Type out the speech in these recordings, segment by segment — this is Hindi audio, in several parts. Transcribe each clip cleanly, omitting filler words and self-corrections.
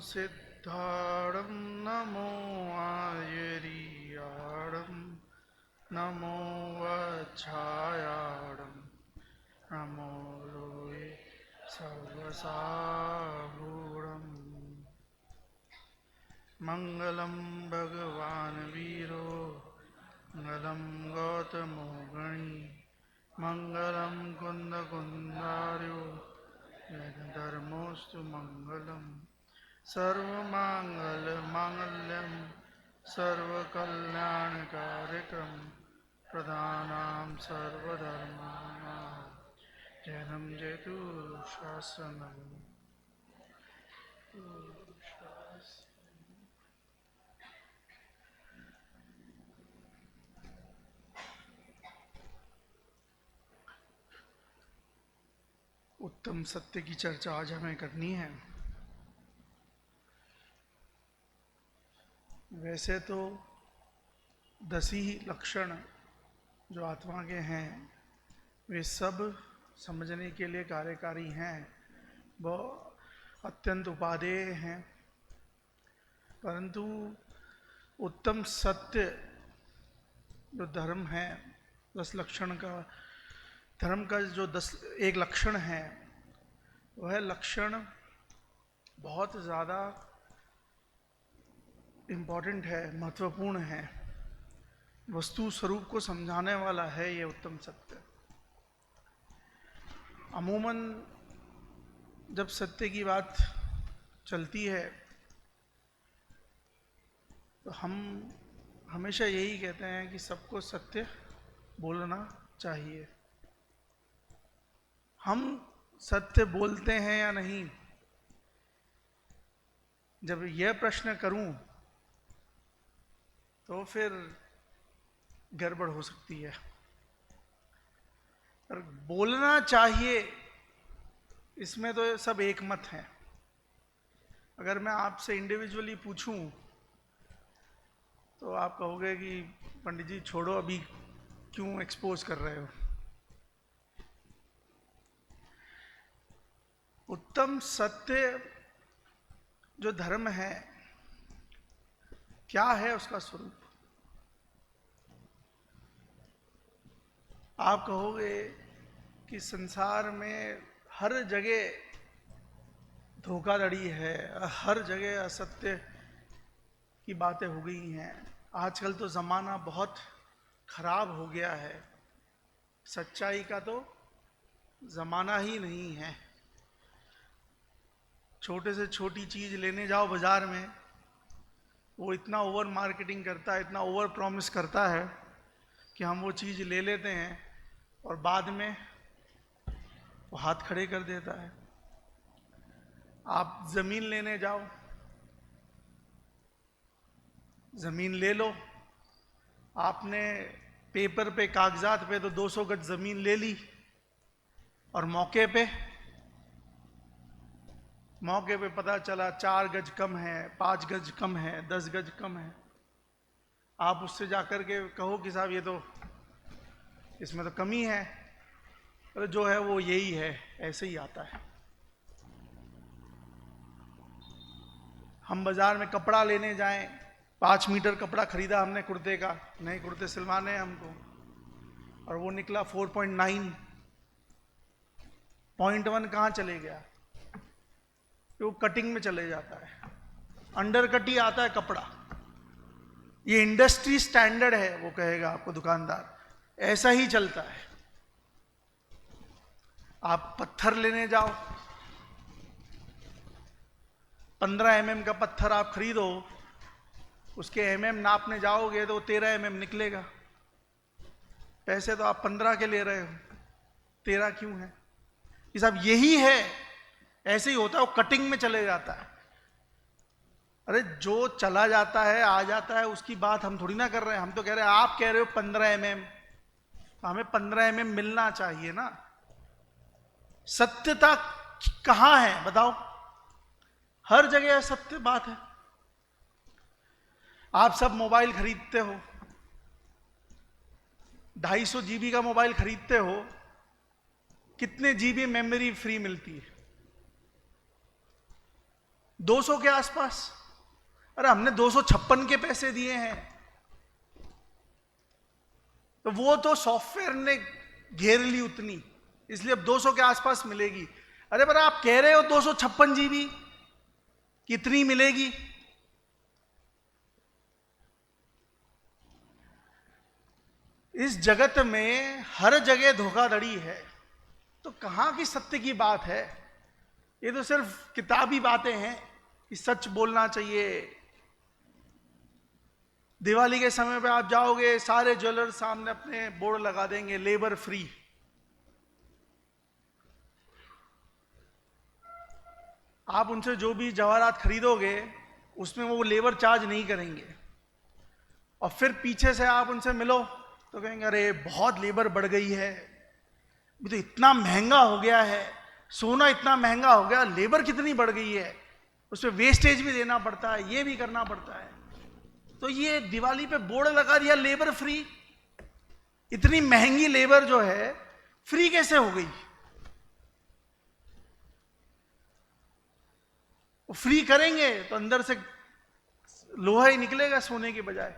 सिद्धाणं नमो आयर्याणं नमो वज्रायाणं नमो लोये सर्वसाहूणम् मंगलम भगवान वीरो मंगलम गौतमो गणी मंगलम कुंद कुंदार्यो धर्मोस्तु मंगलम सर्वमांगल मांगल्यम सर्वकल्याणकारकम प्रधानां सर्वधर्माणां जयं जयतु शासनम्। उत्तम सत्य की चर्चा आज हमें करनी है। वैसे तो 10 ही लक्षण जो आत्मा के हैं वे सब समझने के लिए कार्यकारी हैं, वो अत्यंत उपादेय हैं, परंतु उत्तम सत्य जो धर्म है 10 लक्षण का, धर्म का जो 1 लक्षण है वह लक्षण बहुत ज़्यादा इम्पोर्टेंट है, महत्वपूर्ण है, वस्तु स्वरूप को समझाने वाला है ये उत्तम सत्य। अमूमन जब सत्य की बात चलती है तो हम हमेशा यही कहते हैं कि सबको सत्य बोलना चाहिए। हम सत्य बोलते हैं या नहीं, जब यह प्रश्न करूं तो फिर गड़बड़ हो सकती है। पर बोलना चाहिए इसमें तो सब एक मत हैं। अगर मैं आपसे इंडिविजुअली पूछूं तो आप कहोगे कि पंडित जी छोड़ो, अभी क्यों एक्सपोज कर रहे हो। उत्तम सत्य जो धर्म है क्या है उसका स्वरूप। आप कहोगे कि संसार में हर जगह धोखाधड़ी है, हर जगह असत्य की बातें हो गई हैं, आजकल तो ज़माना बहुत खराब हो गया है, सच्चाई का तो ज़माना ही नहीं है। छोटे से छोटी चीज़ लेने जाओ बाज़ार में, वो इतना ओवर मार्केटिंग करता है, इतना ओवर प्रॉमिस करता है कि हम वो चीज़ ले लेते हैं और बाद में वो हाथ खड़े कर देता है। आप ज़मीन लेने जाओ, ज़मीन ले लो, आपने पेपर पे कागजात पे तो 200 गज ज़मीन ले ली और मौके पे पता चला 4 गज कम है, 5 गज कम है, 10 गज कम है। आप उससे जाकर के कहो कि साहब ये तो इसमें तो कमी है, अरे जो है वो यही है, ऐसे ही आता है। हम बाजार में कपड़ा लेने जाएं, 5 मीटर कपड़ा खरीदा हमने कुर्ते का, नए कुर्ते सिलवाने हैं हमको, और वो निकला 4.9, 0.1 कहाँ चले गया, वो कटिंग में चले जाता है, अंडर कट ही आता है कपड़ा। ये इंडस्ट्री स्टैंडर्ड है, वो कहेगा आपको दुकानदार, ऐसा ही चलता है। आप पत्थर लेने जाओ, 15 mm का पत्थर आप खरीदो, उसके mm नापने जाओगे तो 13 mm निकलेगा। पैसे तो आप 15 के ले रहे हो, 13 क्यों है? ये सब यही है, ऐसे ही होता है, वो कटिंग में चले जाता है। अरे जो चला जाता है आ जाता है उसकी बात हम थोड़ी ना कर रहे हैं, हम तो कह रहे हैं आप कह रहे हो 15 mm, तो हमें 15 mm मिलना चाहिए ना। सत्यता कहां है बताओ? हर जगह सत्य बात है। आप सब मोबाइल खरीदते हो, 250 GB का मोबाइल खरीदते हो, कितने GB मेमोरी फ्री मिलती है? 200 के आसपास। अरे हमने 256 के पैसे दिए हैं, तो वो तो सॉफ्टवेयर ने घेर ली उतनी, इसलिए अब 200 के आसपास मिलेगी। अरे पर आप कह रहे हो 256 GB कितनी मिलेगी? इस जगत में हर जगह धोखाधड़ी है, तो कहां की सत्य की बात है? ये तो सिर्फ किताबी बातें हैं कि सच बोलना चाहिए। दिवाली के समय पे आप जाओगे, सारे ज्वेलर सामने अपने बोर्ड लगा देंगे लेबर फ्री। आप उनसे जो भी जवाहरात खरीदोगे उसमें वो लेबर चार्ज नहीं करेंगे, और फिर पीछे से आप उनसे मिलो तो कहेंगे अरे बहुत लेबर बढ़ गई है, अभी तो इतना महंगा हो गया है, सोना इतना महंगा हो गया, लेबर कितनी बढ़ गई है, उसमें वेस्टेज भी देना पड़ता है, ये भी करना पड़ता है। तो ये दिवाली पे बोर्ड लगा दिया लेबर फ्री। इतनी महंगी लेबर जो है फ्री कैसे हो गई? वो फ्री करेंगे तो अंदर से लोहा ही निकलेगा सोने के बजाय।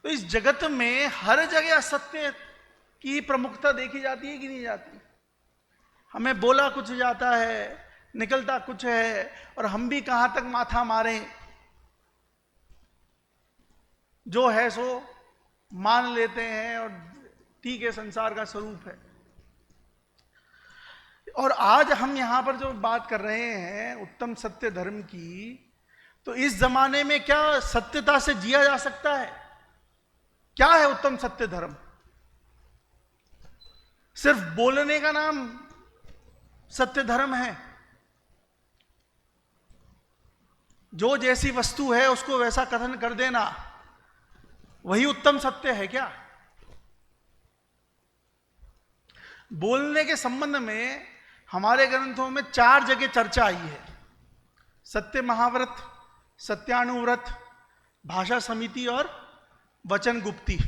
तो इस जगत में हर जगह असत्य की प्रमुखता देखी जाती है कि नहीं जाती? हमें बोला कुछ जाता है, निकलता कुछ है, और हम भी कहां तक माथा मारें, जो है सो मान लेते हैं और ठीक है, संसार का स्वरूप है। और आज हम यहां पर जो बात कर रहे हैं उत्तम सत्य धर्म की, तो इस जमाने में क्या सत्यता से जिया जा सकता है? क्या है उत्तम सत्य धर्म? सिर्फ बोलने का नाम सत्य धर्म है? जो जैसी वस्तु है उसको वैसा कथन कर देना, वही उत्तम सत्य है क्या? बोलने के संबंध में हमारे ग्रंथों में 4 जगह चर्चा आई है। सत्य महाव्रत, सत्यानुव्रत, भाषा समिति और वचन गुप्ती।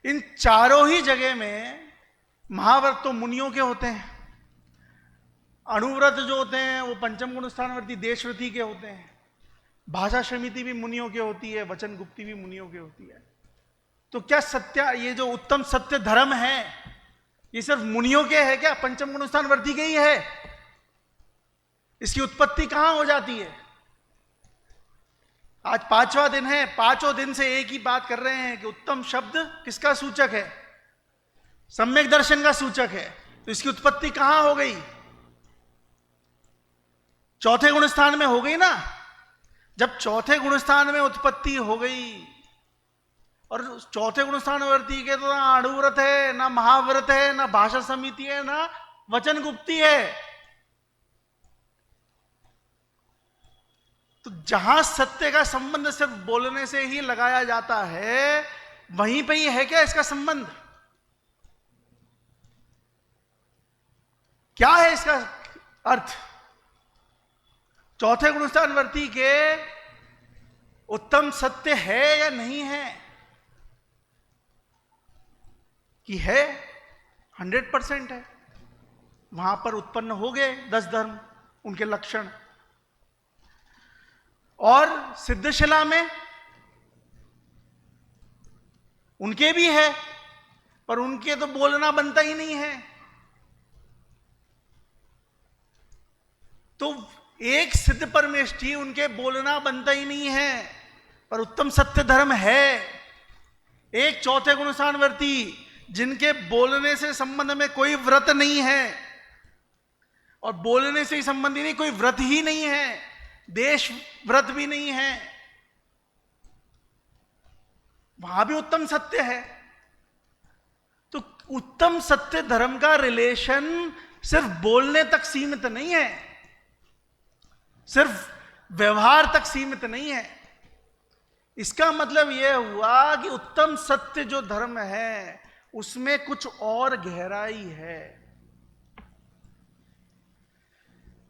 इन चारों ही जगह में महाव्रत तो मुनियों के होते हैं, अनुव्रत जो होते हैं वो पंचम गुण स्थानवर्ती देशव्रती के होते हैं, भाषा समिति भी मुनियों के होती है, वचन गुप्ती भी मुनियों की होती है। तो क्या सत्य, ये जो उत्तम सत्य धर्म है, ये सिर्फ मुनियों के है क्या? पंचम गुण स्थानवर्ती के ही है? इसकी उत्पत्ति कहां हो जाती है? आज 5वां दिन है, 5 दिन से एक ही बात कर रहे हैं कि उत्तम शब्द किसका सूचक है? सम्यक दर्शन का सूचक है। तो इसकी उत्पत्ति कहां हो गई? चौथे गुण स्थान में हो गई ना। जब चौथे गुण स्थान में उत्पत्ति हो गई, और चौथे गुण स्थानवर्ती के तो ना अणुव्रत है, ना महाव्रत है, ना भाषा समिति है, ना वचन गुप्ती है। तो जहां सत्य का संबंध सिर्फ बोलने से ही लगाया जाता है, वहीं पे ही है क्या इसका संबंध? क्या है इसका अर्थ? चौथे गुणस्थानवर्ती के उत्तम सत्य है या नहीं है? कि है, 100% है। वहां पर उत्पन्न हो गए 10 धर्म, उनके लक्षण। और सिद्धशिला में उनके भी है, पर उनके तो बोलना बनता ही नहीं है। तो एक सिद्ध परमेष्ठी, उनके बोलना बनता ही नहीं है, पर उत्तम सत्य धर्म है। एक चौथे गुणस्थानवर्ती, जिनके बोलने से संबंध में कोई व्रत नहीं है, और बोलने से ही संबंधी नहीं, कोई व्रत ही नहीं है, देश व्रत भी नहीं है, वहां भी उत्तम सत्य है। तो उत्तम सत्य धर्म का रिलेशन सिर्फ बोलने तक सीमित नहीं है, सिर्फ व्यवहार तक सीमित नहीं है। इसका मतलब यह हुआ कि उत्तम सत्य जो धर्म है उसमें कुछ और गहराई है।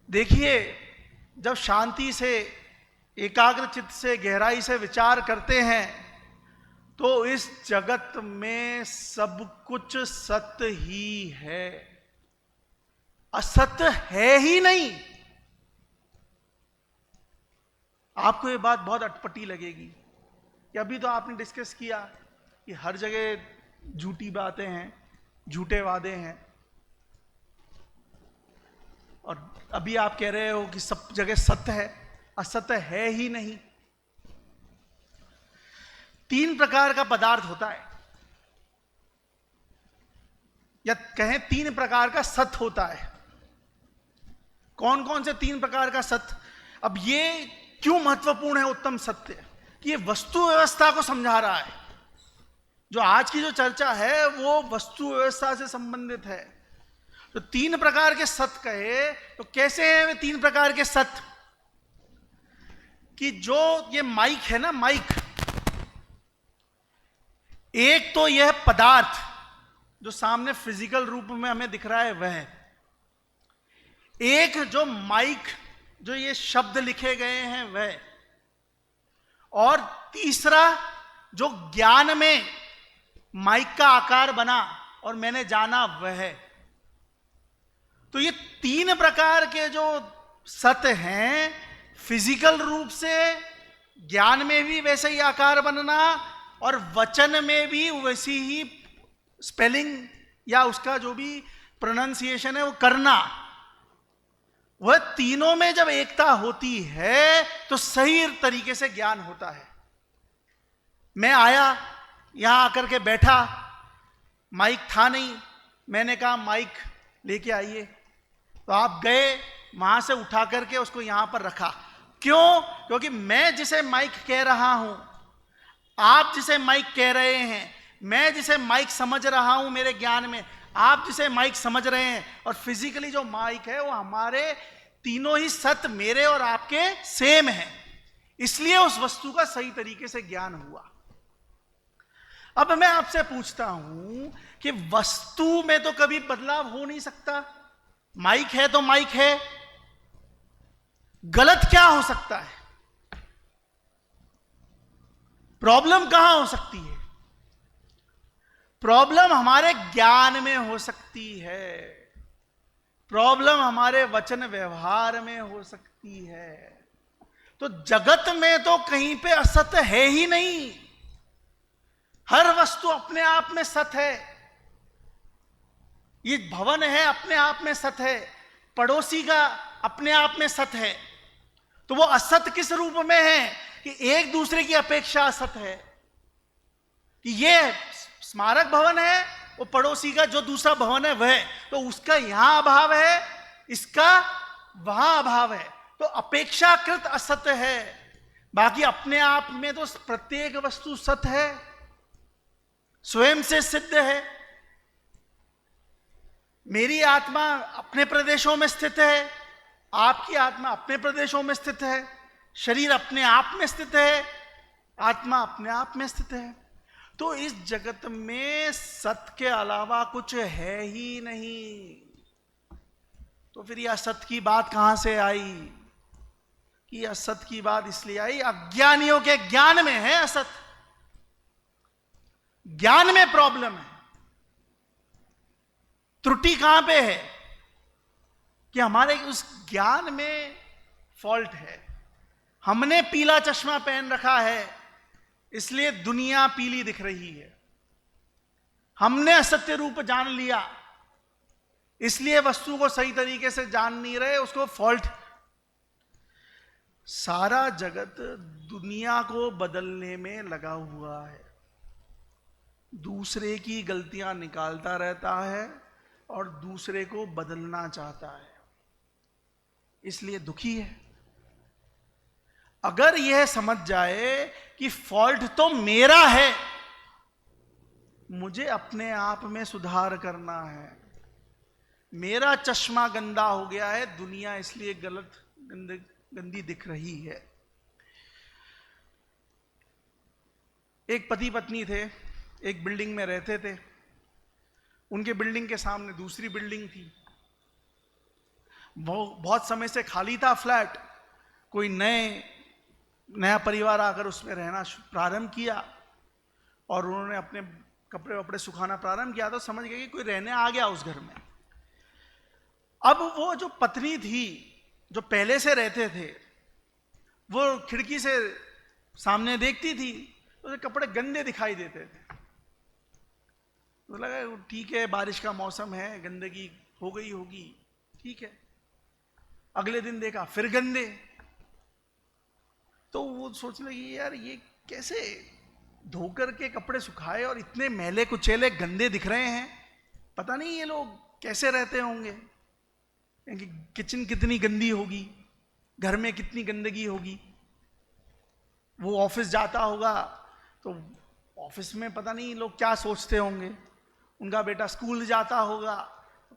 देखिए, जब शांति से, एकाग्र चित्त से, गहराई से विचार करते हैं तो इस जगत में सब कुछ सत्य ही है। असत्य है ही नहीं। आपको ये बात बहुत अटपटी लगेगी कि अभी तो आपने डिस्कस किया कि हर जगह झूठी बातें हैं, झूठे वादे हैं, और अभी आप कह रहे हो कि सब जगह सत्य है। असत्य है ही नहीं। 3 प्रकार का पदार्थ होता है, या कहें 3 प्रकार का सत्य होता है। कौन कौन से 3 प्रकार का सत्य? अब ये क्यों महत्वपूर्ण है उत्तम सत्य? कि ये वस्तु व्यवस्था को समझा रहा है। जो आज की जो चर्चा है वो वस्तु व्यवस्था से संबंधित है। तो 3 प्रकार के सत्य कहे तो कैसे हैं वे 3 प्रकार के सत्य? कि जो ये माइक है ना, माइक, एक तो यह पदार्थ जो सामने फिजिकल रूप में हमें दिख रहा है वह है। एक जो माइक, जो ये शब्द लिखे गए हैं वह, और तीसरा जो ज्ञान में माइक का आकार बना और मैंने जाना वह है। तो ये 3 प्रकार के जो सत्य हैं, फिजिकल रूप से, ज्ञान में भी वैसे ही आकार बनना और वचन में भी वैसी ही स्पेलिंग या उसका जो भी प्रोनाउंसिएशन है वो करना, वह तीनों में जब एकता होती है तो सही तरीके से ज्ञान होता है। मैं आया, यहां आकर के बैठा, माइक था नहीं, मैंने कहा माइक लेके आइए, तो आप गए, वहां से उठा करके उसको यहां पर रखा। क्यों? क्योंकि मैं जिसे माइक कह रहा हूं, आप जिसे माइक कह रहे हैं, मैं जिसे माइक समझ रहा हूं मेरे ज्ञान में, आप जिसे माइक समझ रहे हैं, और फिजिकली जो माइक है वो हमारे तीनों ही सत्य मेरे और आपके सेम है। इसलिए उस वस्तु का सही तरीके से ज्ञान हुआ। अब मैं आपसे पूछता हूं कि वस्तु में तो कभी बदलाव हो नहीं सकता। माइक है तो माइक है, गलत क्या हो सकता है? प्रॉब्लम कहां हो सकती है? प्रॉब्लम हमारे ज्ञान में हो सकती है, प्रॉब्लम हमारे वचन व्यवहार में हो सकती है। तो जगत में तो कहीं पे असत्य है ही नहीं। हर वस्तु अपने आप में सत्य है। ये भवन है, अपने आप में सत्य है। पड़ोसी का अपने आप में सत्य है। तो वो असत्य किस रूप में है? कि एक दूसरे की अपेक्षा असत्य है। कि ये स्मारक भवन है, वो पड़ोसी का जो दूसरा भवन है वह, तो उसका यहां अभाव है, इसका वहां अभाव है, तो अपेक्षाकृत असत्य है। बाकी अपने आप में तो प्रत्येक वस्तु सत्य है, स्वयं से सिद्ध है। मेरी आत्मा अपने प्रदेशों में स्थित है, आपकी आत्मा अपने प्रदेशों में स्थित है, शरीर अपने आप में स्थित है, आत्मा अपने आप में स्थित है। तो इस जगत में सत्य के अलावा कुछ है ही नहीं। तो फिर यह असत्य की बात कहां से आई? कि असत्य की बात इसलिए आई, अज्ञानियों के ज्ञान में है असत्य, ज्ञान में प्रॉब्लम है। त्रुटि कहां पे है? कि हमारे उस ज्ञान में फॉल्ट है। हमने पीला चश्मा पहन रखा है, इसलिए दुनिया पीली दिख रही है। हमने असत्य रूप जान लिया, इसलिए वस्तु को सही तरीके से जान नहीं रहे, उसको फॉल्ट। सारा जगत दुनिया को बदलने में लगा हुआ है, दूसरे की गलतियां निकालता रहता है और दूसरे को बदलना चाहता है, इसलिए दुखी है। अगर यह समझ जाए कि फॉल्ट तो मेरा है, मुझे अपने आप में सुधार करना है, मेरा चश्मा गंदा हो गया है, दुनिया इसलिए गंदी दिख रही है। एक पति पत्नी थे, एक बिल्डिंग में रहते थे। उनके बिल्डिंग के सामने दूसरी बिल्डिंग थी, वो बहुत समय से खाली था फ्लैट। कोई नया परिवार आकर उसमें रहना प्रारंभ किया और उन्होंने अपने कपड़े वपड़े सुखाना प्रारंभ किया, तो समझ गए कि कोई रहने आ गया उस घर में। अब वो जो पत्नी थी, जो पहले से रहते थे, वो खिड़की से सामने देखती थी, तो कपड़े गंदे दिखाई देते थे। तो लगा ठीक है, बारिश का मौसम है, गंदगी हो गई होगी, ठीक है। अगले दिन देखा फिर गंदे। तो वो सोचने लगी यार ये कैसे धोकर के कपड़े सुखाए और इतने मैले कुचेले गंदे दिख रहे हैं, पता नहीं ये लोग कैसे रहते होंगे, किचन कितनी गंदी होगी, घर में कितनी गंदगी होगी। वो ऑफिस जाता होगा तो ऑफिस में पता नहीं लोग क्या सोचते होंगे, उनका बेटा स्कूल जाता होगा,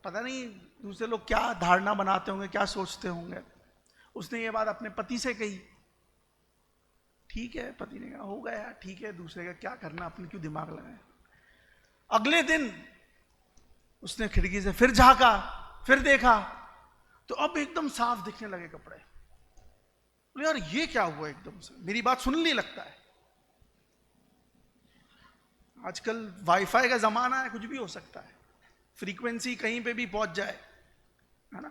पता नहीं दूसरे लोग क्या धारणा बनाते होंगे, क्या सोचते होंगे। उसने ये बात अपने पति से कही। ठीक है, पति ने कहा हो गया, ठीक है, दूसरे का क्या करना, अपने क्यों दिमाग लगाए। अगले दिन उसने खिड़की से फिर झांका, फिर देखा, तो अब एकदम साफ दिखने लगे कपड़े। बोले यार ये क्या हुआ, एकदम से मेरी बात सुन नहीं लगता है। आजकल वाईफाई का जमाना है, कुछ भी हो सकता है, फ्रीक्वेंसी कहीं पे भी पहुंच जाए, है ना।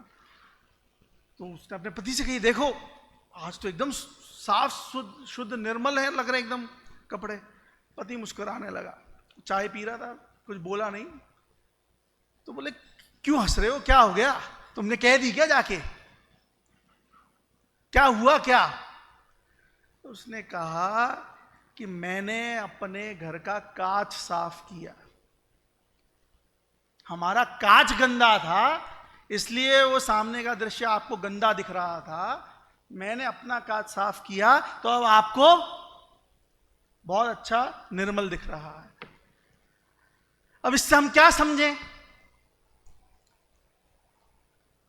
तो उसने अपने पति से कही देखो आज तो एकदम साफ शुद्ध निर्मल है, लग रहे एकदम कपड़े। पति मुस्कुराने लगा, चाय पी रहा था, कुछ बोला नहीं। तो बोले क्यों हंस रहे हो, क्या हो गया, तुमने कह दी क्या जाके, क्या हुआ क्या। तो उसने कहा कि मैंने अपने घर का कांच साफ किया, हमारा कांच गंदा था, इसलिए वो सामने का दृश्य आपको गंदा दिख रहा था। मैंने अपना कांच साफ किया तो अब आपको बहुत अच्छा निर्मल दिख रहा है। अब इससे हम क्या समझें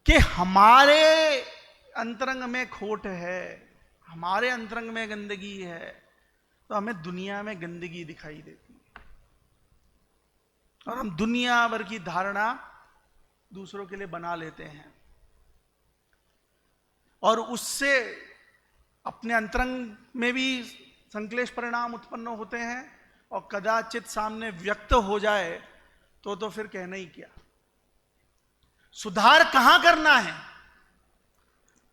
कि हमारे अंतरंग में खोट है, हमारे अंतरंग में गंदगी है, तो हमें दुनिया में गंदगी दिखाई देती है और हम दुनिया भर की धारणा दूसरों के लिए बना लेते हैं और उससे अपने अंतरंग में भी संक्लेश परिणाम उत्पन्न होते हैं और कदाचित सामने व्यक्त हो जाए तो फिर कहना ही क्या। सुधार कहां करना है,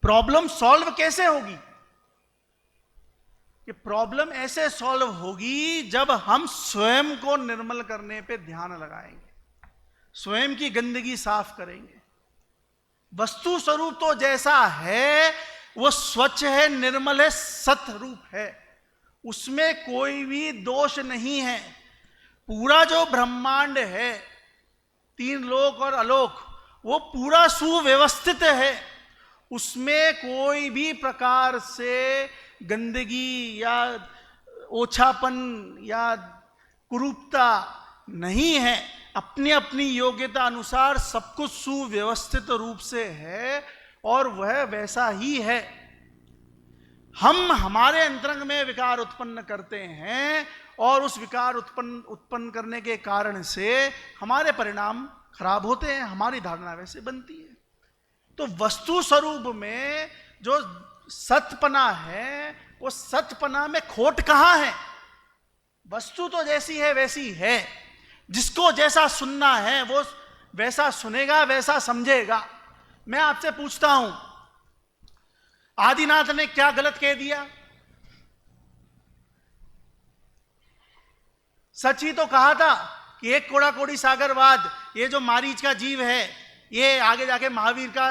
प्रॉब्लम सॉल्व कैसे होगी। कि प्रॉब्लम ऐसे सॉल्व होगी जब हम स्वयं को निर्मल करने पे ध्यान लगाएंगे, स्वयं की गंदगी साफ करेंगे। वस्तु स्वरूप तो जैसा है वो स्वच्छ है, निर्मल है, सत्य रूप है, उसमें कोई भी दोष नहीं है। पूरा जो ब्रह्मांड है, तीन लोक और अलोक, वो पूरा सुव्यवस्थित है, उसमें कोई भी प्रकार से गंदगी या ओछापन या कुरूपता नहीं है। अपनी अपनी योग्यता अनुसार सब कुछ सुव्यवस्थित रूप से है और वह वैसा ही है। हम हमारे अंतरंग में विकार उत्पन्न करते हैं और उस विकार उत्पन्न करने के कारण से हमारे परिणाम खराब होते हैं, हमारी धारणा वैसे बनती है। तो वस्तु स्वरूप में जो सतपना है, वो सतपना में खोट कहां है। वस्तु तो जैसी है वैसी है, जिसको जैसा सुनना है वो वैसा सुनेगा, वैसा समझेगा। मैं आपसे पूछता हूं, आदिनाथ ने क्या गलत कह दिया। सच ही तो कहा था कि एक कोड़ा कोड़ी सागरवाद, ये जो मारीच का जीव है ये आगे जाके महावीर का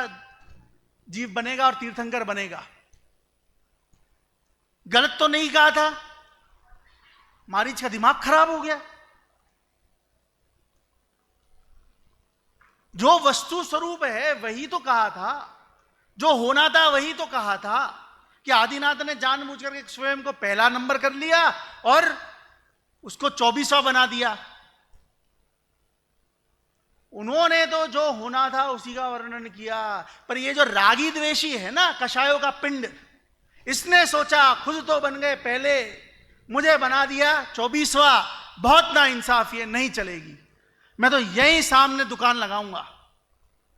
जीव बनेगा और तीर्थंकर बनेगा। गलत तो नहीं कहा था, मारीच का दिमाग खराब हो गया। जो वस्तु स्वरूप है वही तो कहा था, जो होना था वही तो कहा था। कि आदिनाथ ने जानबूझ करके स्वयं को पहला नंबर कर लिया और उसको 24वां बना दिया। उन्होंने तो जो होना था उसी का वर्णन किया। पर ये जो रागी द्वेषी है ना, कषायों का पिंड, इसने सोचा खुद तो बन गए पहले, मुझे बना दिया 24वां, बहुत ना इंसाफी है, नहीं चलेगी, मैं तो यहीं सामने दुकान लगाऊंगा,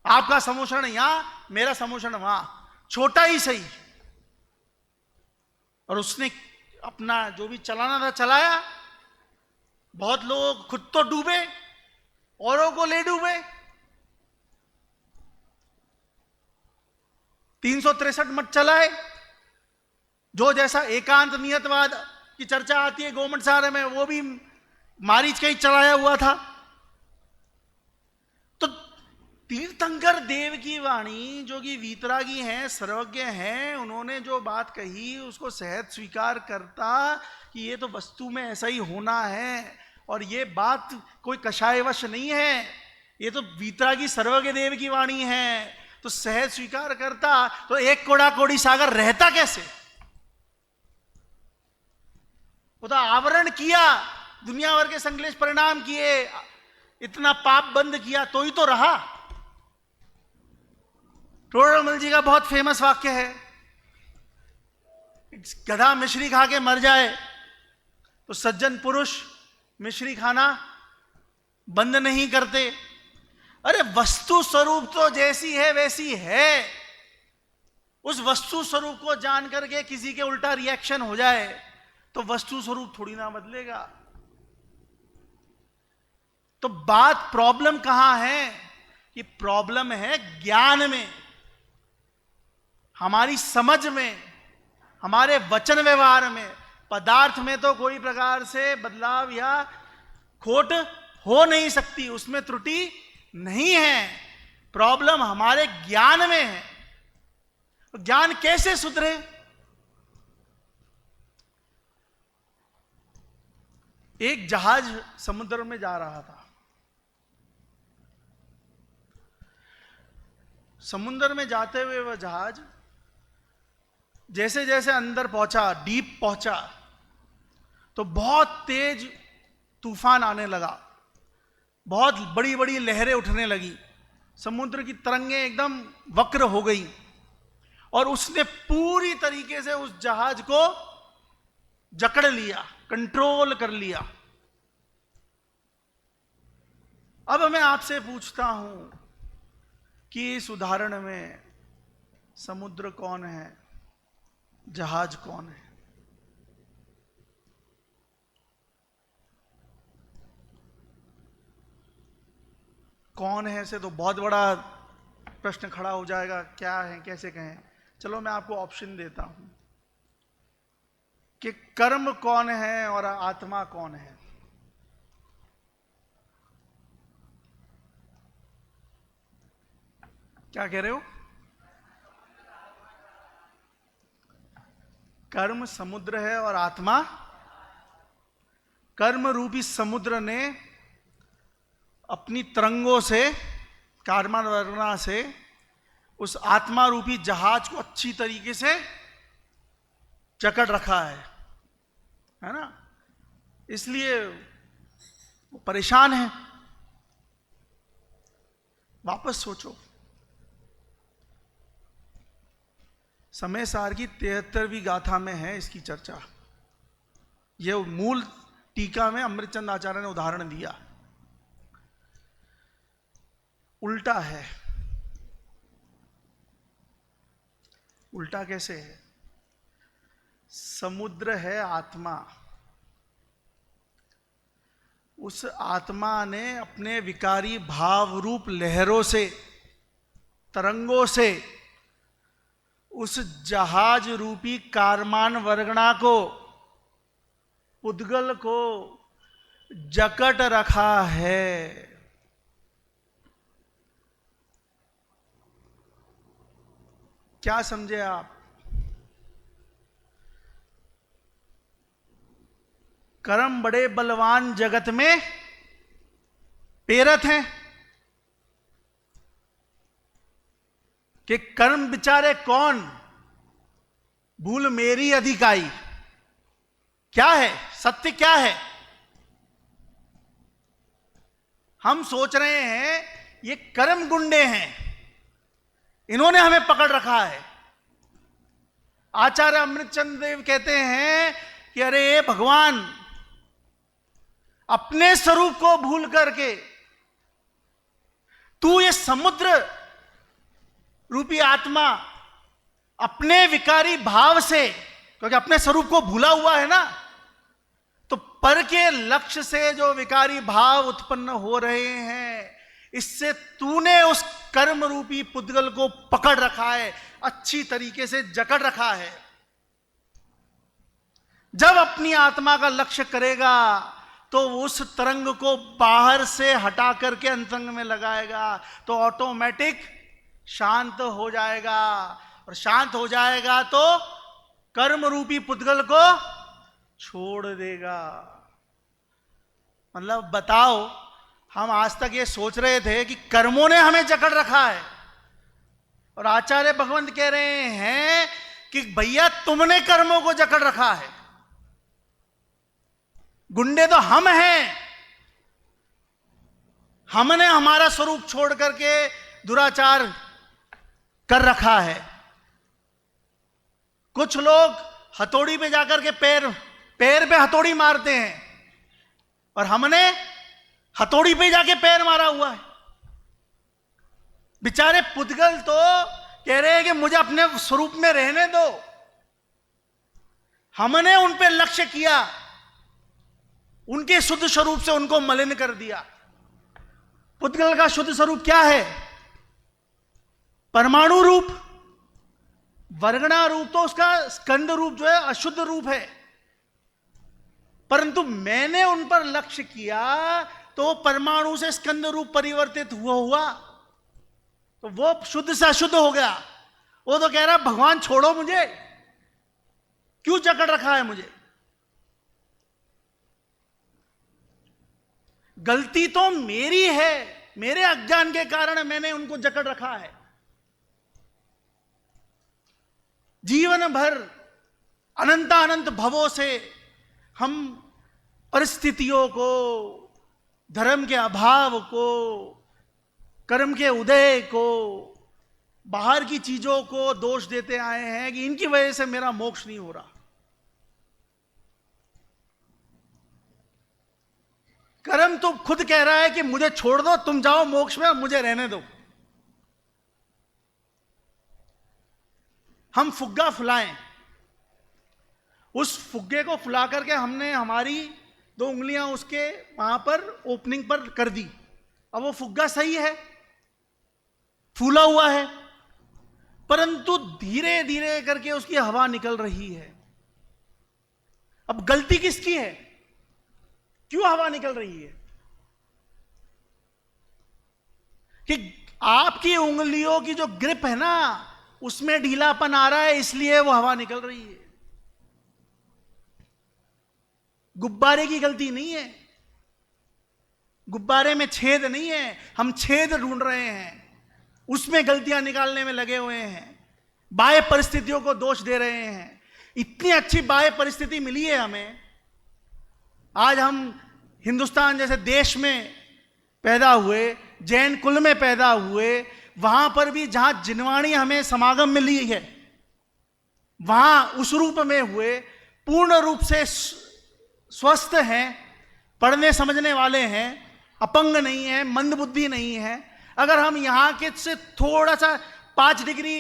आपका समोषण यहां, मेरा समोषण वहां, छोटा ही सही। और उसने अपना जो भी चलाना था चलाया। बहुत लोग खुद तो डूबे, औरों को ले डूबे। 363 मत चलाए। जो जैसा एकांत नियतवाद की चर्चा आती है गवर्नमेंट सारे में, वो भी मारीच का ही चलाया हुआ था। तो तीर्थंकर देव की वाणी जो कि वीतरागी हैं, सर्वज्ञ हैं, उन्होंने जो बात कही उसको सहज स्वीकार करता कि ये तो वस्तु में ऐसा ही होना है, और ये बात कोई कषायवश नहीं है, ये तो वीतरागी सर्वज्ञ देव की वाणी है, तो सहज स्वीकार करता तो एक कोड़ा कोड़ी सागर रहता कैसे? वो तो आवरण किया, दुनिया भर के संश्लेष परिणाम किए, इतना पाप बंद किया तो ही तो रहा। टोडरमल जी का बहुत फेमस वाक्य है, गधा मिश्री खा के मर जाए तो सज्जन पुरुष मिश्री खाना बंद नहीं करते। अरे वस्तु स्वरूप तो जैसी है वैसी है, उस वस्तु स्वरूप को जान करके किसी के उल्टा रिएक्शन हो जाए तो वस्तु स्वरूप थोड़ी ना बदलेगा। तो बात प्रॉब्लम कहां है? कि प्रॉब्लम है ज्ञान में, हमारी समझ में, हमारे वचन व्यवहार में। पदार्थ में तो कोई प्रकार से बदलाव या खोट हो नहीं सकती, उसमें त्रुटि नहीं है। प्रॉब्लम हमारे ज्ञान में है। तो ज्ञान कैसे सुधरे? एक जहाज समुद्र में जा रहा था। समुद्र में जाते हुए वह जहाज जैसे जैसे अंदर पहुंचा, डीप पहुंचा, तो बहुत तेज तूफान आने लगा, बहुत बड़ी बड़ी लहरें उठने लगी, समुद्र की तरंगें एकदम वक्र हो गई, और उसने पूरी तरीके से उस जहाज को जकड़ लिया, कंट्रोल कर लिया। अब मैं आपसे पूछता हूं कि इस उदाहरण में समुद्र कौन है, जहाज कौन है? कौन है से तो बहुत बड़ा प्रश्न खड़ा हो जाएगा, क्या है, कैसे कहें। चलो मैं आपको ऑप्शन देता हूं कि कर्म कौन है और आत्मा कौन है। क्या कह रहे हो? कर्म समुद्र है और आत्मा, कर्म रूपी समुद्र ने अपनी तरंगों से, कार्बन वर्णा से उस आत्मा रूपी जहाज को अच्छी तरीके से जकड़ रखा है ना? इसलिए वो परेशान है। वापस सोचो, समय सार की 73वीं गाथा में है इसकी चर्चा। यह मूल टीका में अमृतचंद आचार्य ने उदाहरण दिया। उल्टा है। उल्टा कैसे है? समुद्र है आत्मा, उस आत्मा ने अपने विकारी भाव रूप लहरों से, तरंगों से उस जहाज रूपी कारमान वर्गणा को, पुद्गल को जकट रखा है। क्या समझे आप? कर्म बड़े बलवान जगत में पेरत हैं कि कर्म बिचारे कौन, भूल मेरी अधिकाई। क्या है सत्य? क्या है? हम सोच रहे हैं ये कर्म गुंडे हैं, इन्होंने हमें पकड़ रखा है। आचार्य अमृतचंद देव कहते हैं कि अरे भगवान, अपने स्वरूप को भूल करके तू ये समुद्र रूपी आत्मा अपने विकारी भाव से, क्योंकि अपने स्वरूप को भूला हुआ है ना, तो पर के लक्ष्य से जो विकारी भाव उत्पन्न हो रहे हैं, इससे तूने उस कर्म रूपी पुद्गल को पकड़ रखा है। अच्छी तरीके से जकड़ रखा है। जब अपनी आत्मा का लक्ष्य करेगा तो उस तरंग को बाहर से हटा करके अंतरंग में लगाएगा तो ऑटोमेटिक शांत हो जाएगा, और शांत हो जाएगा तो कर्म रूपी पुद्गल को छोड़ देगा। मतलब बताओ, हम आज तक ये सोच रहे थे कि कर्मों ने हमें जकड़ रखा है, और आचार्य भगवंत कह रहे हैं कि भैया तुमने कर्मों को जकड़ रखा है। गुंडे तो हम हैं, हमने हमारा स्वरूप छोड़ करके दुराचार कर रखा है। कुछ लोग हथौड़ी पे जाकर के पैर पे हथौड़ी मारते हैं, और हमने हथौड़ी पे जाके पैर मारा हुआ है। बेचारे पुद्गल तो कह रहे हैं कि मुझे अपने स्वरूप में रहने दो। हमने उन पे लक्ष्य किया, उनके शुद्ध स्वरूप से उनको मलिन कर दिया। पुद्गल का शुद्ध स्वरूप क्या है? परमाणु रूप। वर्गणा रूप तो उसका स्कंद रूप जो है अशुद्ध रूप है, परंतु मैंने उन पर लक्ष्य किया तो परमाणु से स्कंद रूप परिवर्तित हुआ तो वो शुद्ध से अशुद्ध हो गया। वो तो कह रहा भगवान छोड़ो मुझे, क्यों जकड़ रखा है मुझे। गलती तो मेरी है, मेरे अज्ञान के कारण मैंने उनको जकड़ रखा है। जीवन भर अनंत भवों से हम परिस्थितियों को, धर्म के अभाव को, कर्म के उदय को, बाहर की चीजों को दोष देते आए हैं कि इनकी वजह से मेरा मोक्ष नहीं हो रहा। कर्म तो खुद कह रहा है कि मुझे छोड़ दो, तुम जाओ मोक्ष में, मुझे रहने दो। हम फुग्गा फुलाएं, उस फुग्गे को फुला करके हमने हमारी 2 उंगलियां उसके वहां पर ओपनिंग पर कर दी। अब वो फुग्गा सही है, फूला हुआ है, परंतु धीरे धीरे करके उसकी हवा निकल रही है। अब गलती किसकी है? क्यों हवा निकल रही है? कि आपकी उंगलियों की जो ग्रिप है ना, उसमें ढीलापन आ रहा है, इसलिए वो हवा निकल रही है। गुब्बारे की गलती नहीं है, गुब्बारे में छेद नहीं है, हम छेद ढूंढ रहे हैं, उसमें गलतियां निकालने में लगे हुए हैं, बाह्य परिस्थितियों को दोष दे रहे हैं। इतनी अच्छी बाह्य परिस्थिति मिली है हमें, आज हम हिंदुस्तान जैसे देश में पैदा हुए, जैन कुल में पैदा हुए, वहां पर भी जहां जिनवाणी हमें समागम मिली है, वहां उस रूप में हुए, पूर्ण रूप से स्वस्थ हैं, पढ़ने समझने वाले हैं, अपंग नहीं है, मंदबुद्धि नहीं है। अगर हम यहां के से थोड़ा सा 5 डिग्री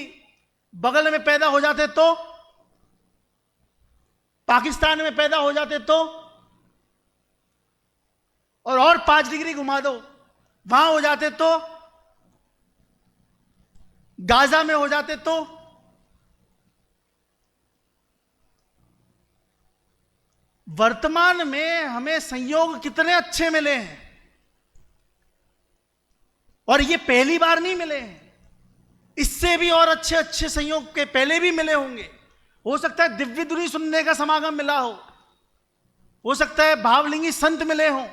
बगल में पैदा हो जाते तो, पाकिस्तान में पैदा हो जाते तो, और 5 डिग्री घुमा दो, वहां हो जाते तो, गाजा में हो जाते तो, वर्तमान में हमें संयोग कितने अच्छे मिले हैं, और ये पहली बार नहीं मिले हैं, इससे भी और अच्छे अच्छे संयोग के पहले भी मिले होंगे। हो सकता है दिव्य धुनी सुनने का समागम मिला हो सकता है भावलिंगी संत मिले हों।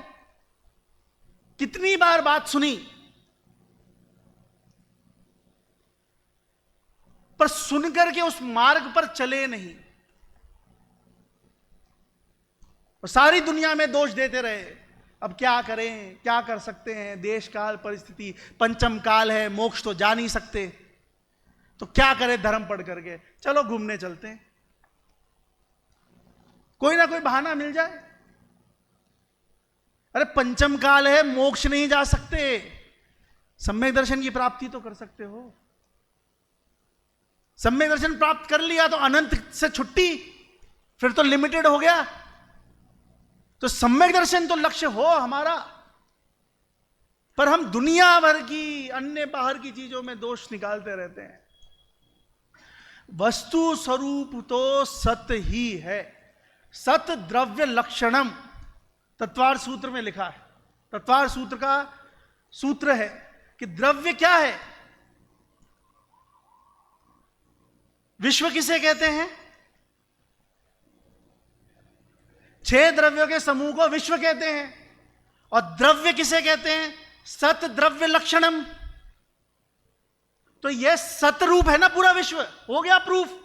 कितनी बार बात सुनी, पर सुनकर के उस मार्ग पर चले नहीं, और सारी दुनिया में दोष देते रहे। अब क्या करें, क्या कर सकते हैं, देश काल परिस्थिति, पंचम काल है, मोक्ष तो जा नहीं सकते, तो क्या करें धर्म पढ़ करके, चलो घूमने चलते हैं, कोई ना कोई बहाना मिल जाए। अरे पंचम काल है, मोक्ष नहीं जा सकते, सम्यक दर्शन की प्राप्ति तो कर सकते हो। सम्यक दर्शन प्राप्त कर लिया तो अनंत से छुट्टी, फिर तो लिमिटेड हो गया। तो सम्यक दर्शन तो लक्ष्य हो हमारा, पर हम दुनिया भर की अन्य बाहर की चीजों में दोष निकालते रहते हैं। वस्तु स्वरूप तो सत ही है। सत द्रव्य लक्षणम तत्वार सूत्र में लिखा है। तत्वार सूत्र का सूत्र है कि द्रव्य क्या है? विश्व किसे कहते हैं? 6 द्रव्यों के समूह को विश्व कहते हैं। और द्रव्य किसे कहते हैं? सत द्रव्य लक्षणम। तो यह सतरूप है ना पूरा विश्व, हो गया प्रूफ।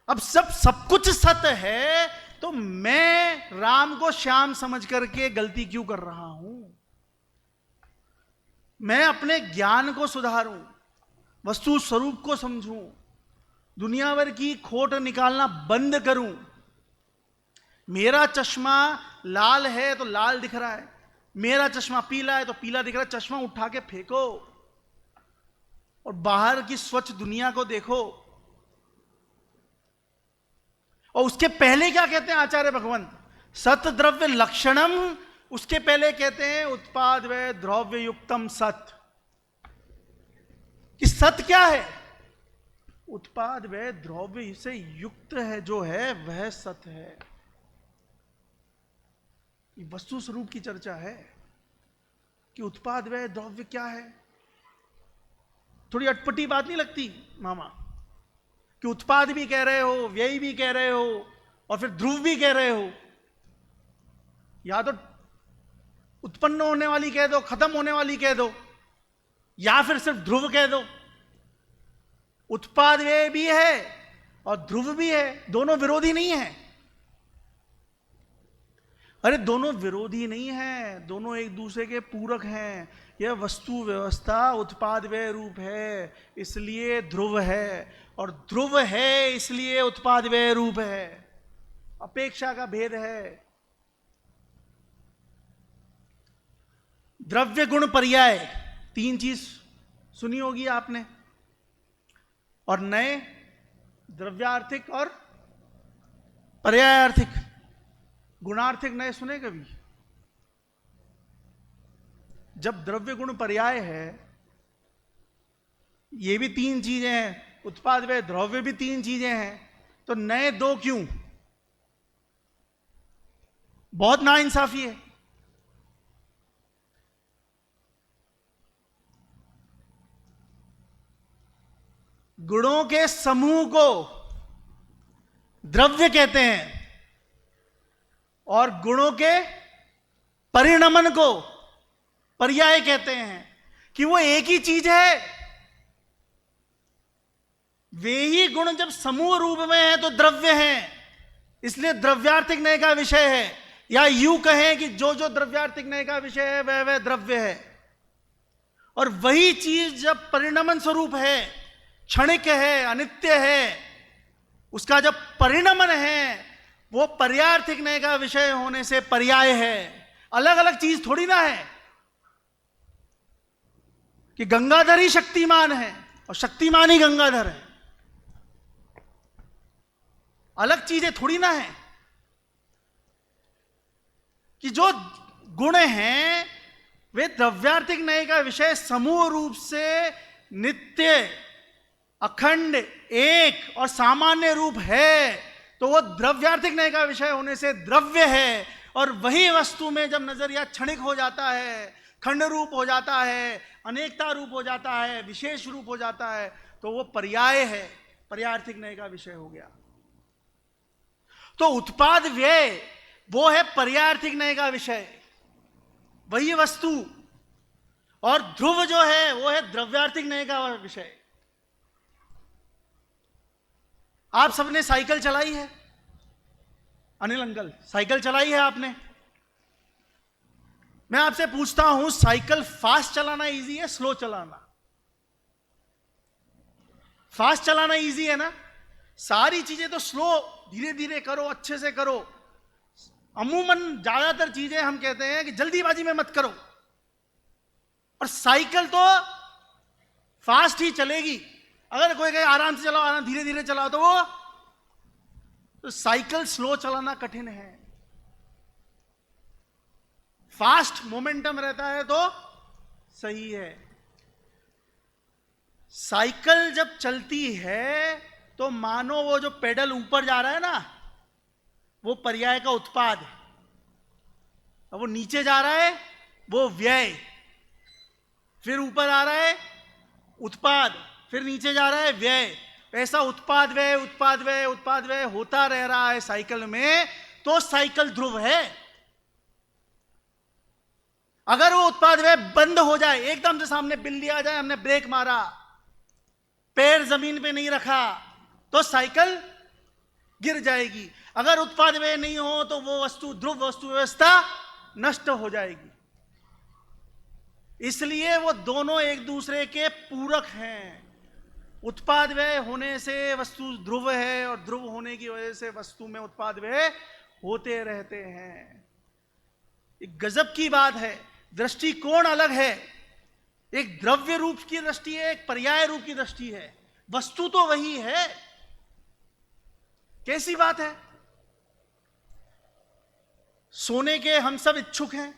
अब सब कुछ सत है, तो मैं राम को श्याम समझ करके गलती क्यों कर रहा हूं? मैं अपने ज्ञान को सुधारूं, वस्तु स्वरूप को समझूं, दुनिया भर की खोट निकालना बंद करूं। मेरा चश्मा लाल है तो लाल दिख रहा है, मेरा चश्मा पीला है तो पीला दिख रहा है। चश्मा उठा के फेंको और बाहर की स्वच्छ दुनिया को देखो। और उसके पहले क्या कहते हैं आचार्य भगवंत? सत द्रव्य लक्षणम। उसके पहले कहते हैं उत्पाद व द्रव्य युक्तम सत। कि सत क्या है? उत्पाद व द्रव्य से युक्त है जो है वह सत है। ये वस्तु स्वरूप की चर्चा है कि उत्पाद व द्रव्य क्या है। थोड़ी अटपटी बात नहीं लगती मामा? कि उत्पाद भी कह रहे हो, व्यय भी कह रहे हो, और फिर ध्रुव भी कह रहे हो। या तो उत्पन्न होने वाली कह दो, खत्म होने वाली कह दो, या फिर सिर्फ ध्रुव कह दो। उत्पाद व्यय भी है और ध्रुव भी है, दोनों विरोधी नहीं है। अरे दोनों विरोधी नहीं है, दोनों एक दूसरे के पूरक हैं। यह वस्तु व्यवस्था उत्पाद व्यय रूप है, इसलिए ध्रुव है, और ध्रुव है इसलिए उत्पाद व्यय रूप है। अपेक्षा का भेद है। द्रव्य गुण पर्याय 3 चीज सुनी होगी आपने। और नए द्रव्यार्थिक और पर्यायार्थिक। गुणार्थिक नए सुने कभी? जब द्रव्य गुण पर्याय है, ये भी 3 चीजें हैं, उत्पाद व द्रव्य भी 3 चीजें हैं, तो नए 2 क्यों? बहुत नाइंसाफी है। गुणों के समूह को द्रव्य कहते हैं और गुणों के परिणमन को पर्याय कहते हैं। कि वो एक ही चीज है। वे ही गुण जब समूह रूप में है तो द्रव्य हैं, इसलिए द्रव्यार्थिक नय का विषय है। या यूं कहें कि जो जो द्रव्यार्थिक नय का विषय है वह वह द्रव्य है। और वही चीज जब परिणमन स्वरूप है, क्षणिक है, अनित्य है, उसका जब परिणमन है वो पर्यार्थिक नय का विषय होने से पर्याय है। अलग अलग चीज थोड़ी ना है कि गंगाधर ही शक्तिमान है और शक्तिमान ही गंगाधर है। अलग चीजें थोड़ी ना है कि जो गुण हैं वे द्रव्यार्थिक नय का विषय समूह रूप से नित्य, अखंड, एक और सामान्य रूप है, तो वो द्रव्यार्थिक नय का विषय होने से द्रव्य है। और वही वस्तु में जब नजरिया क्षणिक हो जाता है, खंड रूप हो जाता है, अनेकता रूप हो जाता है, विशेष रूप हो जाता है, तो वो पर्याय है, पर्यायार्थिक नय का विषय हो गया। तो उत्पाद व्यय वो है पर्यायार्थिक नय का विषय, वही वस्तु। और ध्रुव जो है वो है द्रव्यार्थिक नय का विषय। आप सबने साइकिल चलाई है? अनिल अंकल, साइकिल चलाई है आपने? मैं आपसे पूछता हूं, साइकिल फास्ट चलाना इजी है, स्लो चलाना? फास्ट चलाना इजी है ना? सारी चीजें तो स्लो, धीरे धीरे करो, अच्छे से करो। अमूमन ज्यादातर चीजें हम कहते हैं कि जल्दीबाजी में मत करो। और साइकिल तो फास्ट ही चलेगी। अगर कोई कहे आराम से चलाओ, आराम, धीरे धीरे चलाओ, तो साइकिल स्लो चलाना कठिन है। फास्ट मोमेंटम रहता है तो सही है। साइकिल जब चलती है तो मानो वो जो पेडल ऊपर जा रहा है ना, वो पर्याय का उत्पाद है, अब वो नीचे जा रहा है वो व्यय, फिर ऊपर आ रहा है उत्पाद, फिर नीचे जा रहा है व्यय। ऐसा उत्पाद व्यय उत्पाद व्यय उत्पाद व्यय होता रह रहा है साइकिल में, तो साइकिल ध्रुव है। अगर वो उत्पाद व्यय बंद हो जाए, एकदम से सामने बिल्ली आ जाए, हमने ब्रेक मारा, पैर जमीन पे नहीं रखा, तो साइकिल गिर जाएगी। अगर उत्पाद व्यय नहीं हो तो वो वस्तु, ध्रुव वस्तु व्यवस्था नष्ट हो जाएगी। इसलिए वो दोनों एक दूसरे के पूरक हैं। उत्पाद व्यय होने से वस्तु ध्रुव है और ध्रुव होने की वजह से वस्तु में उत्पाद व्यय होते रहते हैं। एक गजब की बात है, दृष्टिकोण अलग है। एक द्रव्य रूप की दृष्टि है, एक पर्याय रूप की दृष्टि है, वस्तु तो वही है। कैसी बात है। सोने के हम सब इच्छुक हैं,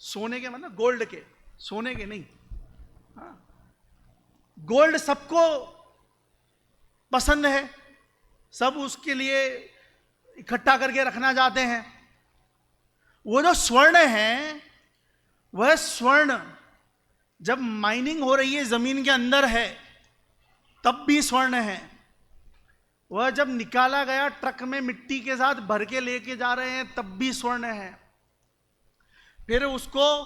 सोने के मतलब गोल्ड के, सोने के नहीं। हाँ, गोल्ड सबको पसंद है, सब उसके लिए इकट्ठा करके रखना चाहते हैं। वो जो स्वर्ण है, वह स्वर्ण जब माइनिंग हो रही है, जमीन के अंदर है, तब भी स्वर्ण है। वह जब निकाला गया ट्रक में मिट्टी के साथ भर के लेके जा रहे हैं, तब भी स्वर्ण है। फिर उसको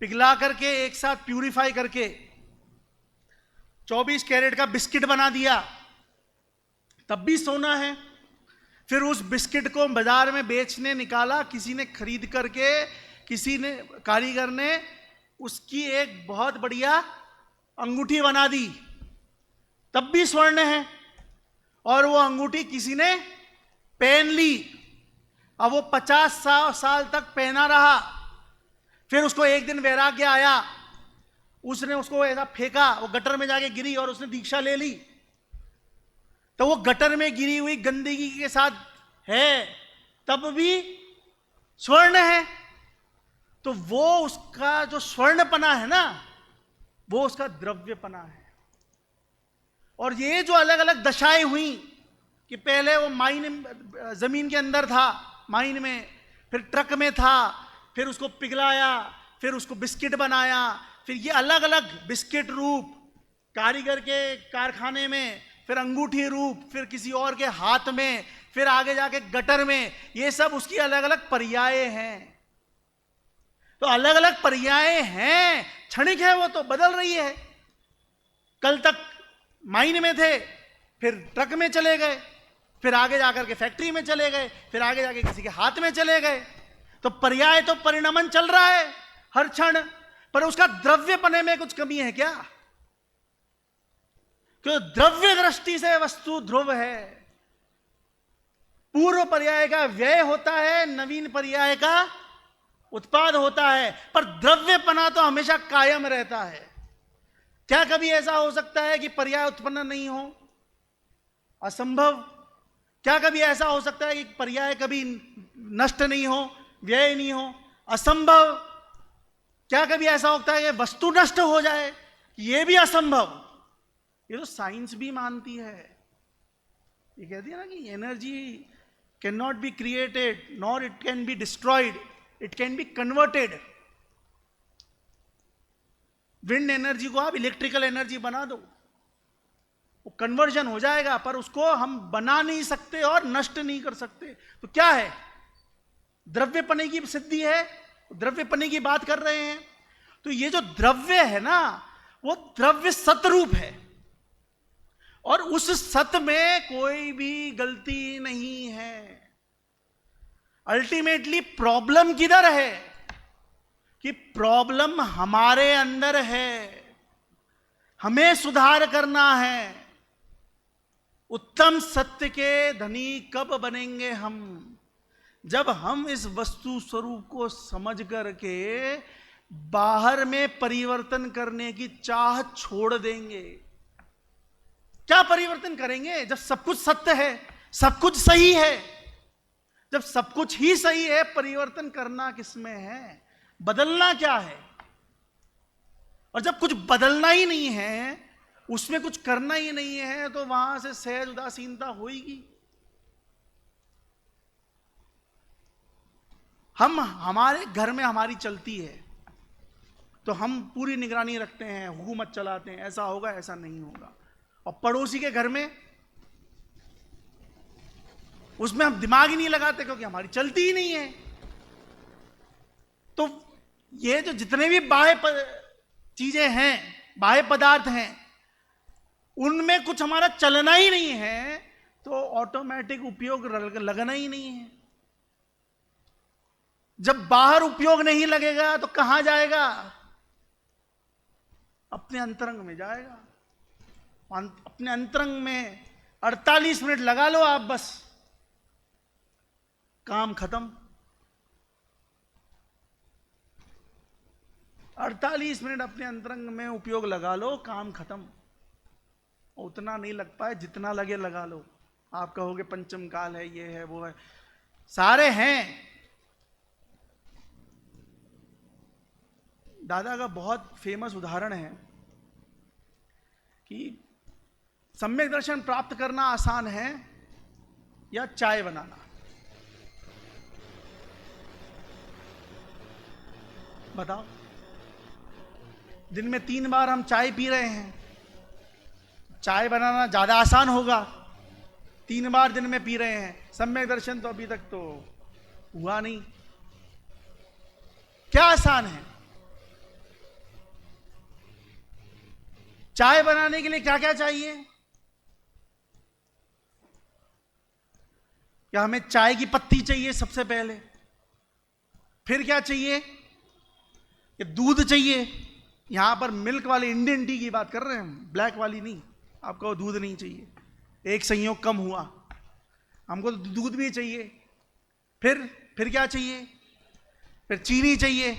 पिघला करके एक साथ प्यूरिफाई करके 24 कैरेट का बिस्किट बना दिया, तब भी सोना है। फिर उस बिस्किट को बाजार में बेचने निकाला, किसी ने खरीद करके, किसी ने, कारीगर ने उसकी एक बहुत बढ़िया अंगूठी बना दी, तब भी स्वर्ण है। और वो अंगूठी किसी ने पहन ली, अब वो 50 साल तक पहना रहा। फिर उसको एक दिन वैराग्य आया, उसने उसको ऐसा फेंका, वो गटर में जाके गिरी और उसने दीक्षा ले ली। तो वो गटर में गिरी हुई गंदगी के साथ है, तब भी स्वर्ण है। तो वो उसका जो स्वर्णपना है ना, वो उसका द्रव्यपना है। और ये जो अलग अलग दशाएं हुई कि पहले वो माइन, जमीन के अंदर था माइन में, फिर ट्रक में था, फिर उसको पिघलाया, फिर उसको बिस्किट बनाया, फिर ये अलग अलग बिस्किट रूप कारीगर के कारखाने में, फिर अंगूठी रूप, फिर किसी और के हाथ में, फिर आगे जाके गटर में, ये सब उसकी अलग अलग पर्याय हैं। तो अलग अलग पर्याय हैं, क्षणिक है, वो तो बदल रही है। कल तक माइन में थे, फिर ट्रक में चले गए, फिर आगे जाकर के फैक्ट्री में चले गए, फिर आगे जाके किसी के हाथ में चले गए। तो पर्याय तो परिणमन चल रहा है हर क्षण, पर उसका द्रव्यपने में कुछ कमी है क्या? क्यों? द्रव्य दृष्टि से वस्तु ध्रुव है। पूर्व पर्याय का व्यय होता है, नवीन पर्याय का उत्पाद होता है, पर द्रव्यपना तो हमेशा कायम रहता है। क्या कभी ऐसा हो सकता है कि पर्याय उत्पन्न नहीं हो? असंभव। क्या कभी ऐसा हो सकता है कि पर्याय कभी नष्ट नहीं हो, व्यय नहीं हो? असंभव। क्या कभी ऐसा होता है कि वस्तु नष्ट हो जाए? यह भी असंभव। ये तो साइंस भी मानती है। ये कहती है ना कि energy can not be created nor it can be destroyed, it can be converted. Wind energy को आप इलेक्ट्रिकल एनर्जी बना दो, वो कन्वर्जन हो जाएगा, पर उसको हम बना नहीं सकते और नष्ट नहीं कर सकते। तो क्या है? द्रव्यपने की सिद्धि है, द्रव्यपने की बात कर रहे हैं। तो ये जो द्रव्य है ना, वो द्रव्य सतरूप है, और उस सत में कोई भी गलती नहीं है। अल्टीमेटली प्रॉब्लम किधर है? कि प्रॉब्लम हमारे अंदर है, हमें सुधार करना है। उत्तम सत्य के धनी कब बनेंगे हम? जब हम इस वस्तु स्वरूप को समझ करके बाहर में परिवर्तन करने की चाह छोड़ देंगे। क्या परिवर्तन करेंगे जब सब कुछ सत्य है, सब कुछ सही है? जब सब कुछ ही सही है, परिवर्तन करना किसमें है? बदलना क्या है? और जब कुछ बदलना ही नहीं है, उसमें कुछ करना ही नहीं है तो वहां से सहज उदासीनता होगी। हम हमारे घर में हमारी चलती है तो हम पूरी निगरानी रखते हैं, हुकूमत चलाते हैं, ऐसा होगा ऐसा नहीं होगा। और पड़ोसी के घर में उसमें हम दिमाग ही नहीं लगाते क्योंकि हमारी चलती ही नहीं है। तो ये जो जितने भी बाह्य चीजें हैं, बाह्य पदार्थ हैं, उनमें कुछ हमारा चलना ही नहीं है तो ऑटोमेटिक उपयोग लगना ही नहीं है। जब बाहर उपयोग नहीं लगेगा तो कहां जाएगा? अपने अंतरंग में जाएगा। अपने अंतरंग में 48 मिनट लगा लो आप, बस काम खत्म। 48 मिनट अपने अंतरंग में उपयोग लगा लो, काम खत्म। उतना नहीं लग पाए, जितना लगे लगा लो। आप कहोगे पंचम काल है, ये है वो है, सारे हैं। दादा का बहुत फेमस उदाहरण है कि सम्यक दर्शन प्राप्त करना आसान है या चाय बनाना। बताओ, दिन में 3 बार हम चाय पी रहे हैं, चाय बनाना ज्यादा आसान होगा। 3 बार दिन में पी रहे हैं, सम्यक दर्शन तो अभी तक तो हुआ नहीं। क्या आसान है? चाय बनाने के लिए क्या क्या चाहिए? क्या हमें चाय की पत्ती चाहिए सबसे पहले? फिर क्या चाहिए? ये दूध चाहिए। यहां पर मिल्क वाली इंडियन टी की बात कर रहे हैं हम, ब्लैक वाली नहीं। आपको दूध नहीं चाहिए, एक संयोग कम हुआ, हमको तो दूध भी चाहिए। फिर क्या चाहिए? फिर चीनी चाहिए,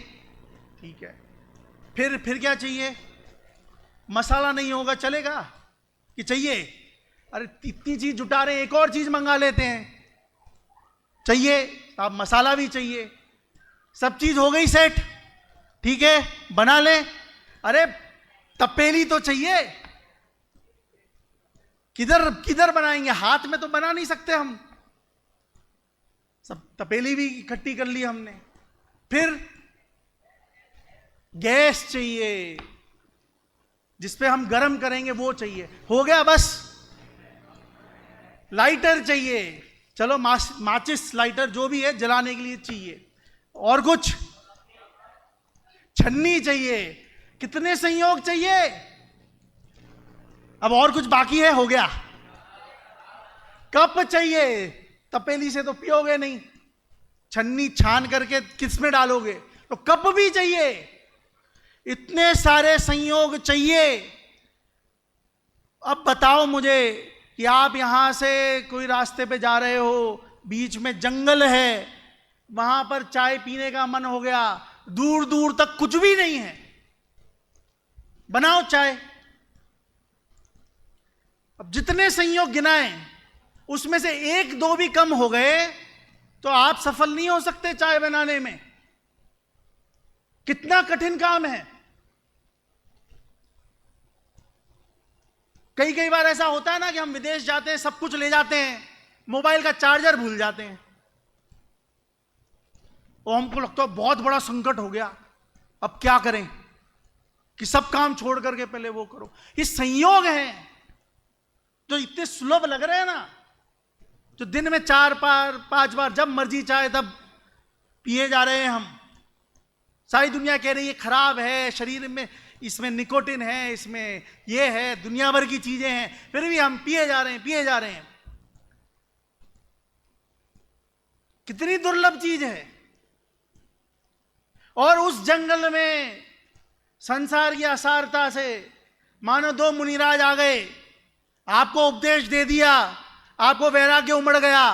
ठीक है। फिर क्या चाहिए? मसाला नहीं होगा चलेगा कि चाहिए? अरे इतनी चीज जुटा रहे हैं, एक और चीज मंगा लेते हैं, चाहिए आप मसाला भी चाहिए। सब चीज हो गई सेट, ठीक है, बना ले। अरे तपेली तो चाहिए। किधर किधर बनाएंगे? हाथ में तो बना नहीं सकते हम। सब तपेली भी इकट्ठी कर ली हमने। फिर गैस चाहिए, जिसपे हम गरम करेंगे वो चाहिए। हो गया बस। लाइटर चाहिए, चलो माचिस लाइटर जो भी है जलाने के लिए चाहिए। और कुछ? छन्नी चाहिए। कितने संयोग चाहिए? अब और कुछ बाकी है? हो गया। कप चाहिए, तपेली से तो पियोगे नहीं, छन्नी छान करके किस में डालोगे? तो कप भी चाहिए। इतने सारे संयोग चाहिए। अब बताओ मुझे कि आप यहां से कोई रास्ते पे जा रहे हो, बीच में जंगल है, वहां पर चाय पीने का मन हो गया, दूर दूर तक कुछ भी नहीं है, बनाओ चाय। अब जितने संयोग गिनाए उसमें से 1-2 भी कम हो गए तो आप सफल नहीं हो सकते चाय बनाने में। कितना कठिन काम है। कई बार ऐसा होता है ना कि हम विदेश जाते हैं, सब कुछ ले जाते हैं, मोबाइल का चार्जर भूल जाते हैं और हमको लगता है बहुत बड़ा संकट हो गया, अब क्या करें कि सब काम छोड़ करके पहले वो करो। ये संयोग हैं जो इतने सुलभ लग रहे हैं ना, जो दिन में 4-5 बार जब मर्जी चाहे तब पिए जा रहे हैं हम। सारी दुनिया कह रही है खराब है, शरीर में इसमें निकोटिन है, इसमें ये है, दुनिया भर की चीजें हैं, फिर भी हम पिए जा रहे हैं। कितनी दुर्लभ चीज है। और उस जंगल में संसार की असारता से मानो 2 मुनिराज आ गए, आपको उपदेश दे दिया, आपको वैराग्य उमड़ गया,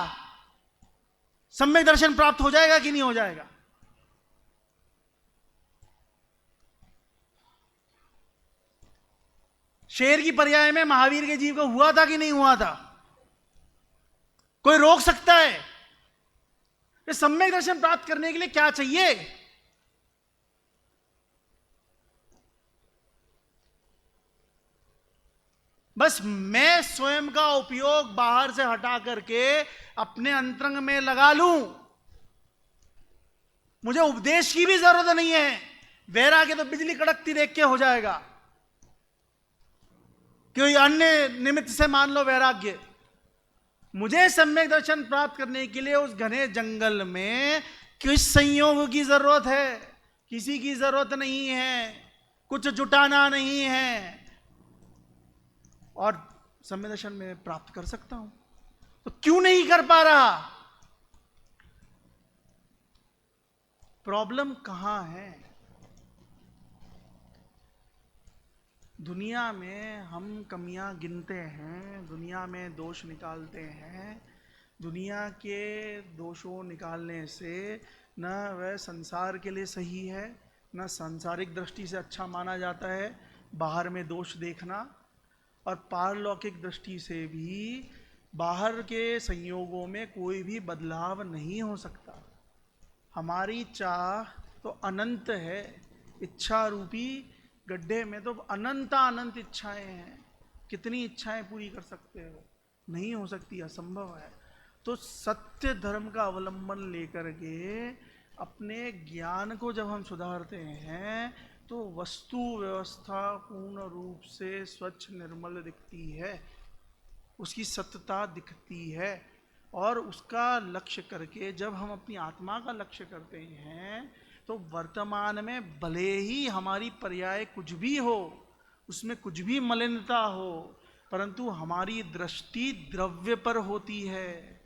सम्यक दर्शन प्राप्त हो जाएगा कि नहीं हो जाएगा? शेर की पर्याय में महावीर के जीव को हुआ था कि नहीं हुआ था? कोई रोक सकता है? सम्यक दर्शन प्राप्त करने के लिए क्या चाहिए? बस मैं स्वयं का उपयोग बाहर से हटा करके अपने अंतरंग में लगा लूं। मुझे उपदेश की भी जरूरत नहीं है। वैराग्य तो बिजली कड़कती देख के हो जाएगा। कोई अन्य निमित्त से मान लो वैराग्य। मुझे सम्यक दर्शन प्राप्त करने के लिए उस घने जंगल में किस संयोग की जरूरत है? किसी की जरूरत नहीं है, कुछ जुटाना नहीं है, और सम्यक दर्शन में प्राप्त कर सकता हूं। तो क्यों नहीं कर पा रहा? प्रॉब्लम कहां है? दुनिया में हम कमियां गिनते हैं, दुनिया में दोष निकालते हैं। दुनिया के दोषों निकालने से न वह संसार के लिए सही है, न सांसारिक दृष्टि से अच्छा माना जाता है बाहर में दोष देखना, और पारलौकिक दृष्टि से भी बाहर के संयोगों में कोई भी बदलाव नहीं हो सकता। हमारी चाह तो अनंत है। इच्छा रूपी गड्ढे में तो अनंत इच्छाएं हैं। कितनी इच्छाएं पूरी कर सकते हो? नहीं हो सकती, असंभव है। तो सत्य धर्म का अवलंबन लेकर के अपने ज्ञान को जब हम सुधारते हैं तो वस्तु व्यवस्था पूर्ण रूप से स्वच्छ निर्मल दिखती है, उसकी सत्यता दिखती है। और उसका लक्ष्य करके जब हम अपनी आत्मा का लक्ष्य करते हैं तो वर्तमान में भले ही हमारी पर्याय कुछ भी हो, उसमें कुछ भी मलिनता हो, परंतु हमारी दृष्टि द्रव्य पर होती है।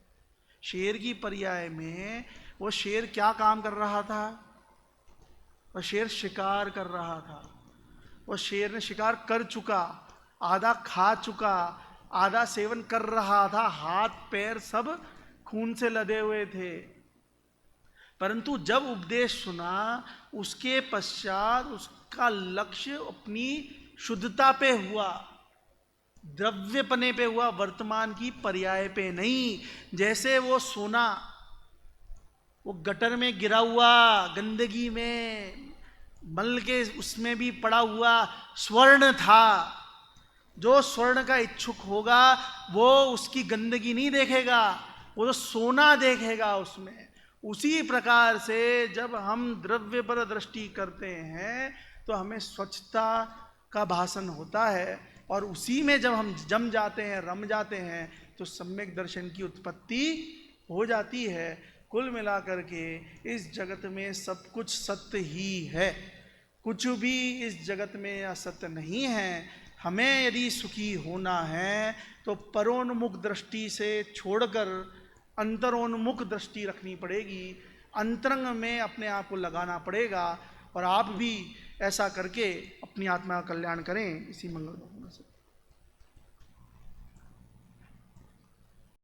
शेर की पर्याय में वो शेर क्या काम कर रहा था? वह शेर शिकार कर रहा था। वह शेर ने शिकार कर चुका, आधा खा चुका, आधा सेवन कर रहा था, हाथ पैर सब खून से लदे हुए थे। परंतु जब उपदेश सुना उसके पश्चात उसका लक्ष्य अपनी शुद्धता पे हुआ, द्रव्यपने पे हुआ, वर्तमान की पर्याय पे नहीं। जैसे वो सोना वो गटर में गिरा हुआ, गंदगी में मल के उसमें भी पड़ा हुआ स्वर्ण था। जो स्वर्ण का इच्छुक होगा वो उसकी गंदगी नहीं देखेगा, वो तो सोना देखेगा उसमें। उसी प्रकार से जब हम द्रव्य पर दृष्टि करते हैं तो हमें स्वच्छता का भासन होता है, और उसी में जब हम जम जाते हैं, रम जाते हैं, तो सम्यक दर्शन की उत्पत्ति हो जाती है। कुल मिलाकर के इस जगत में सब कुछ सत्य ही है, कुछ भी इस जगत में असत्य नहीं है। हमें यदि सुखी होना है तो परोन्मुख दृष्टि से छोड़कर अंतरोन्मुख दृष्टि रखनी पड़ेगी, अंतरंग में अपने आप को लगाना पड़ेगा। और आप भी ऐसा करके अपनी आत्मा का कल्याण करें। इसी मंगल